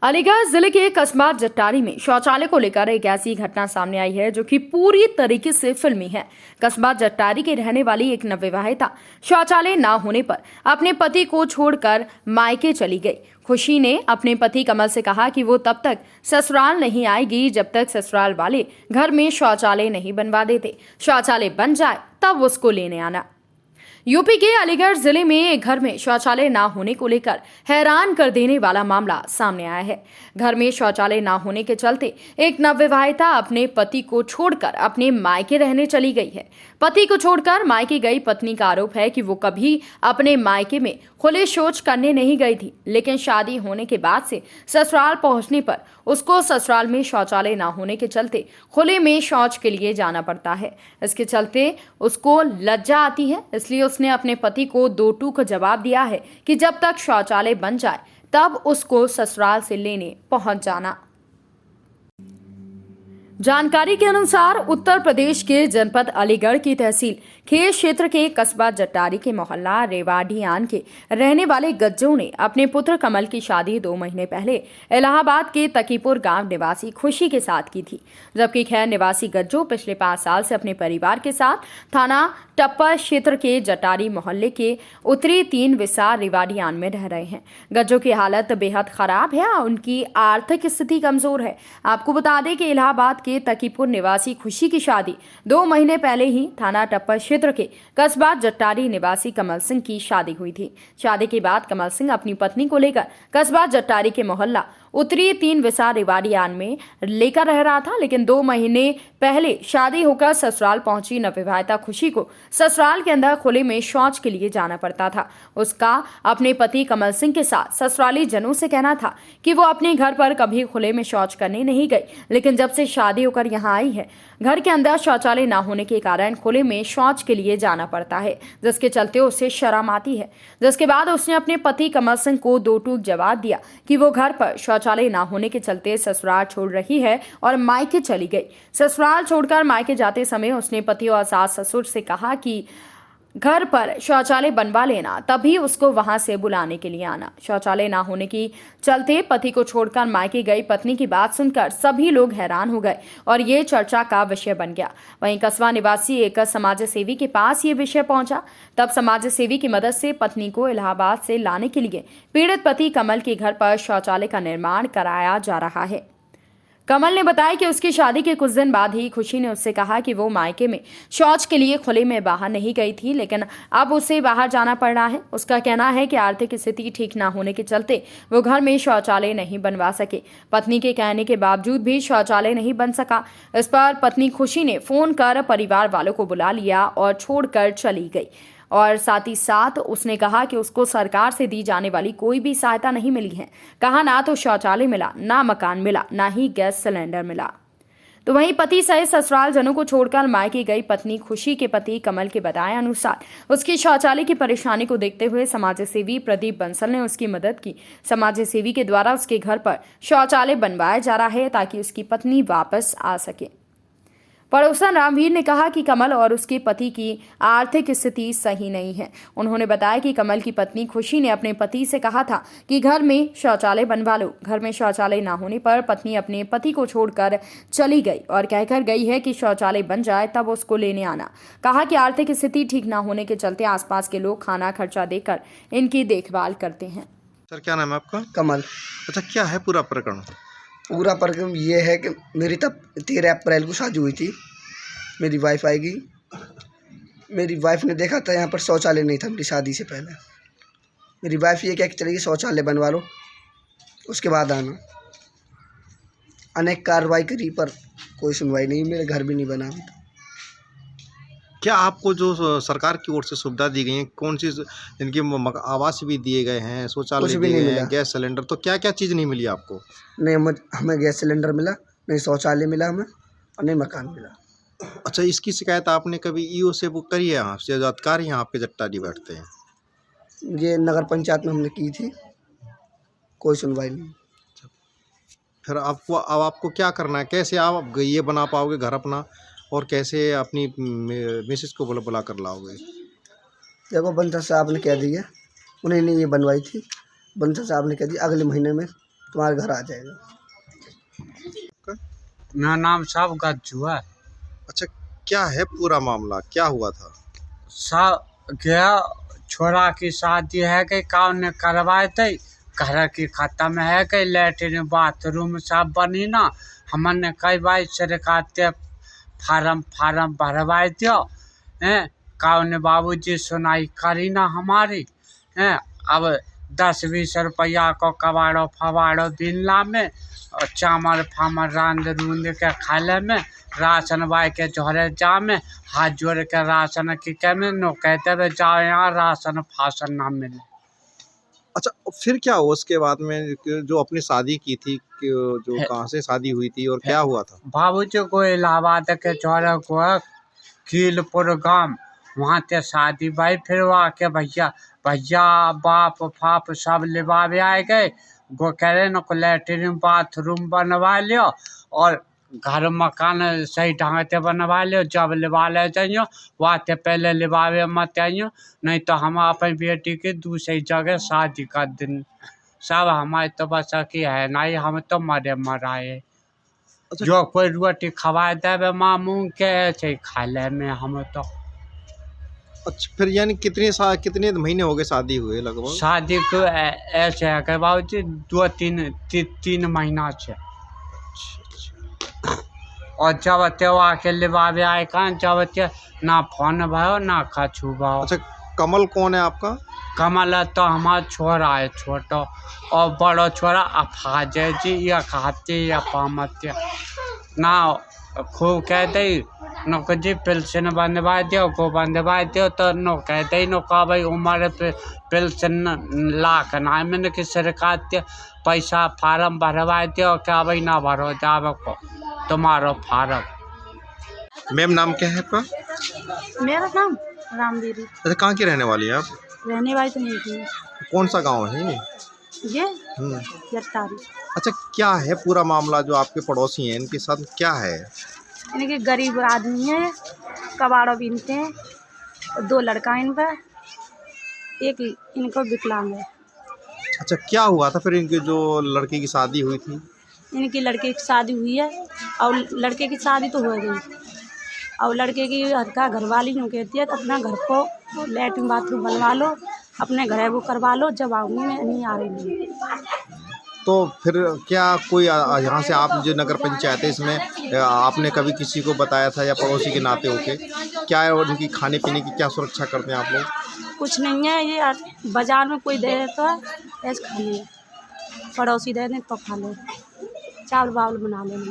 अलीगढ़ जिले के कस्बा जट्टारी में शौचालय को लेकर एक ऐसी घटना सामने आई है जो कि पूरी तरीके से फिल्मी है। कस्बा जट्टारी के रहने वाली एक नवविवाहिता शौचालय ना होने पर अपने पति को छोड़कर मायके चली गई। खुशी ने अपने पति कमल से कहा कि वो तब तक ससुराल नहीं आएगी जब तक ससुराल वाले घर में शौचालय नहीं बनवा देते। शौचालय बन जाए तब उसको लेने आना। यूपी के अलीगढ़ जिले में एक घर में शौचालय ना होने को लेकर हैरान कर देने वाला मामला सामने आया है। घर में शौचालय ना होने के चलते एक नवविवाहिता अपने पति को छोड़कर अपने मायके रहने चली गई है। पति को छोड़कर मायके गई पत्नी का आरोप है कि वो कभी अपने मायके में खुले शौच करने नहीं गई थी, लेकिन शादी होने के बाद से ससुराल पहुंचने पर उसको ससुराल में शौचालय ना होने के चलते खुले में शौच के लिए जाना पड़ता है। इसके चलते उसको लज्जा आती है, इसलिए उसने अपने पति को दो टूक जवाब दिया है कि जब तक शौचालय बन जाए तब उसको ससुराल से लेने पहुंच जाना। जानकारी के अनुसार उत्तर प्रदेश के जनपद अलीगढ़ की तहसील खेर क्षेत्र के कस्बा जट्टारी के मोहल्ला रेवाडियान के रहने वाले गज्जू ने अपने पुत्र कमल की शादी 2 महीने पहले इलाहाबाद के तकीपुर गांव निवासी खुशी के साथ की थी, जबकि खैर निवासी गज्जू पिछले 5 साल से अपने परिवार के साथ थाना टप्पा क्षेत्र के जट्टारी मोहल्ले के उत्तरी 3 विसार रेवाडियान में रह रहे हैं। गज्जू की हालत बेहद खराब है और उनकी आर्थिक स्थिति कमजोर है। आपको बता दें कि इलाहाबाद के तकीपुर निवासी खुशी की शादी 2 महीने पहले ही थाना टप्पा क्षेत्र के कस्बा जट्टारी निवासी कमल सिंह की शादी हुई थी। शादी के बाद कमल सिंह अपनी पत्नी को लेकर कस्बा जट्टारी के मोहल्ला उत्तरी 3 विसार रेवाडियान में लेकर रह रहा था, लेकिन 2 महीने पहले शादी होकर ससुराल पहुंची नवविवाहिता खुशी को ससुराल के अंदर खुले में शौच के लिए जाना पड़ता था। उसका अपने पति कमल सिंह के साथ ससुराली जनों से कहना था कि वो अपने घर पर कभी खुले में शौच करने नहीं गई, लेकिन जब से शादी होकर यहाँ आई है घर के अंदर शौचालय न होने के कारण खुले में शौच के लिए जाना पड़ता है, जिसके चलते उसे शर्म आती है। जिसके बाद उसने अपने पति कमल सिंह को दो टूक जवाब दिया कि वो घर पर शौचालय न होने के चलते ससुराल छोड़ रही है और मायके चली गई। ससुराल छोड़कर मायके जाते समय उसने पति और सास ससुर से कहा कि घर पर शौचालय बनवा लेना, तभी उसको वहां से बुलाने के लिए आना। शौचालय ना होने की चलते पति को छोड़कर मायके गई पत्नी की बात सुनकर सभी लोग हैरान हो गए और ये चर्चा का विषय बन गया। वहीं कस्बा निवासी एक समाज सेवी के पास ये विषय पहुंचा। तब समाज सेवी की मदद से पत्नी को इलाहाबाद से लाने के लिए पीड़ित पति कमल के घर पर शौचालय का निर्माण कराया जा रहा है। कमल ने बताया कि उसकी शादी के कुछ दिन बाद ही खुशी ने उससे कहा कि वो मायके में शौच के लिए खुले में बाहर नहीं गई थी, लेकिन अब उसे बाहर जाना पड़ रहा है। उसका कहना है कि आर्थिक स्थिति ठीक ना होने के चलते वो घर में शौचालय नहीं बनवा सके। पत्नी के कहने के बावजूद भी शौचालय नहीं बन सका। इस पर पत्नी खुशी ने फोन कर परिवार वालों को बुला लिया और छोड़कर चली गई और साथ ही साथ उसने कहा कि उसको सरकार से दी जाने वाली कोई भी सहायता नहीं मिली है। कहा ना तो शौचालय मिला, ना मकान मिला, ना ही गैस सिलेंडर मिला। तो वहीं पति सहित ससुराल जनों को छोड़कर मायके गई पत्नी खुशी के पति कमल के बताए अनुसार उसकी शौचालय की परेशानी को देखते हुए समाज सेवी प्रदीप बंसल ने उसकी मदद की। समाज सेवी के द्वारा उसके घर पर शौचालय बनवाया जा रहा है ताकि उसकी पत्नी वापस आ सके। पड़ोसन रामवीर ने कहा कि कमल और उसके पति की आर्थिक स्थिति सही नहीं है। उन्होंने बताया कि कमल की पत्नी खुशी ने अपने पति से कहा था कि घर में शौचालय बनवा लो। घर में शौचालय ना होने पर पत्नी अपने पति को छोड़कर चली गई और कहकर गई है कि शौचालय बन जाए तब उसको लेने आना। कहा कि आर्थिक स्थिति ठीक ना होने के चलते आसपास के लोग खाना खर्चा देकर इनकी देखभाल करते हैं। सर क्या नाम है आपका? कमल। अच्छा, क्या है पूरा प्रकरण? पूरा प्रकरण ये है कि मेरी तब 13 अप्रैल को शादी हुई थी। मेरी वाइफ आएगी, मेरी वाइफ ने देखा था यहाँ पर शौचालय नहीं था मेरी शादी से पहले। मेरी वाइफ ये कह के चली गई शौचालय बनवा लो, उसके बाद आना। अनेक कार्रवाई करी पर कोई सुनवाई नहीं, मेरा घर भी नहीं बना अभी तक। क्या आपको जो सरकार की ओर से सुविधा दी गई है, कौन सी इनकी आवास भी दिए गए हैं, शौचालय कुछ भी दिए नहीं गए हैं, मिला। गैस सिलेंडर, तो क्या क्या चीज़ नहीं मिली आपको? नहीं, हमें गैस सिलेंडर मिला, नहीं शौचालय मिला हमें, और नहीं मकान मिला। अच्छा, इसकी शिकायत आपने कभी ईओ से वो करी है? आपसे जो अधिकारी यहाँ आपके जट्टारी बैठते हैं, ये नगर पंचायत में हमने की थी, कोई सुनवाई नहीं। फिर अब आपको क्या करना है? कैसे आप ये बना पाओगे घर अपना, और कैसे अपनी मिसेस को बुला कर लाओगे? देखो, बंसल साहब ने कह दिया, उन्होंने ये बनवाई थी, बंसल साहब ने कह दिया अगले महीने में तुम्हारे घर आ जाएगा। मेरा नाम सब गज्जू है। अच्छा, क्या है पूरा मामला, क्या हुआ था? सब गया छोरा की शादी है कि कौन ने करवाए थे, घर की खत्म है कि लेटरिन बाथरूम सब बनी ना, हमने कई बार सरकार ते फार्म भरवाए दियो हैं, कौन बाबूजी सुनाई करी ना हमारी हैं। अब 10-20 रुपया को कबाड़ो फवाड़ो दिनला में और चावल फामर रांध रूंध के खाले में, राशन बाई के जोहरे जा में हाथ जोड़ के राशन की कमे नो कहते हुए जाओ यहाँ राशन फासन ना मिले। अच्छा, फिर क्या हुआ उसके बाद में जो अपनी शादी की थी, जो कहाँ से शादी हुई थी और क्या हुआ था? बाबूजी को इलाहाबाद के जोहरे को कीलपुर गांव वहाँ ते शादी भाई, फिर वो आके भैया बाप फाप सब लिबावे आए गए, गो करे न को लेटरिन बाथरूम बनवा लियो और घर मकान सही ढंग से बनवा लियो, जब लिवा ले जाइयो वाते पहले लिबावे मत आइयो, नहीं तो हम अपनी बेटी की दूसरी जगह शादी कर दिन सब हमारे तो बस की है नहीं, हम तो मराए। अच्छा। जो कोई रोटी खवा देवे मामू के ऐसे खा ले में हम तो। अच्छा, फिर यानी कितने महीने हो गए शादी हुए लगभग? शादी को ऐसे है कि बाबूजी 2-3 महीना से। और जब त्योहार के लिबावे आए कहाँ, जब ते ना फोन भयो ना कछु भयो। अच्छा, कमल कौन है आपका? कमल तो हमारा छोरा है छोटो, और बड़ो छोरा अफाजे जी या खाते या पामते ना खूब कह दे नो जी पेंशन बंधवा दियो को बंधवा दियो, तो नो कह दे नो का भाई उम्र पे पेंशन लाख ना मैंने कि सरकार ते पैसा फार्म भरवा दियो क्या भाई ना भरो जावे को तुम्हारो फार्म। मैम, नाम क्या है आपका? मेरा नाम रामदेवी। अच्छा, कहाँ की रहने वाली है आप? रहने वाली तो नहीं थी। कौन सा गांव है ये? ये हम्म। जट्टारी। अच्छा, क्या है पूरा मामला, जो आपके पड़ोसी हैं इनके साथ क्या है? इनके गरीब आदमी है, कबाड़ो बीनते हैं, 2 लड़का इन पर, एक इनको विकलांग है। अच्छा, क्या हुआ था फिर इनकी जो लड़की की शादी हुई थी? इनकी लड़के की शादी हुई है और लड़के की शादी तो हो गई, और लड़के की हल्का घरवाली यूँ कहती है तो अपना घर को लेटरिन बाथरूम बनवा लो, अपने घर वो करवा लो, जब आऊँगी मैं नहीं आ रही नहीं। तो फिर क्या कोई यहाँ से आप जो नगर पंचायत है इसमें आपने कभी किसी को बताया था या पड़ोसी के नाते होके, क्या है उनकी खाने पीने की क्या सुरक्षा करते हैं आप लोग? कुछ नहीं है, ये बाजार में कोई दे देता है ऐसे खा लिया, पड़ोसी दे दें तो खा लो, चावल बावल बना लेंगे।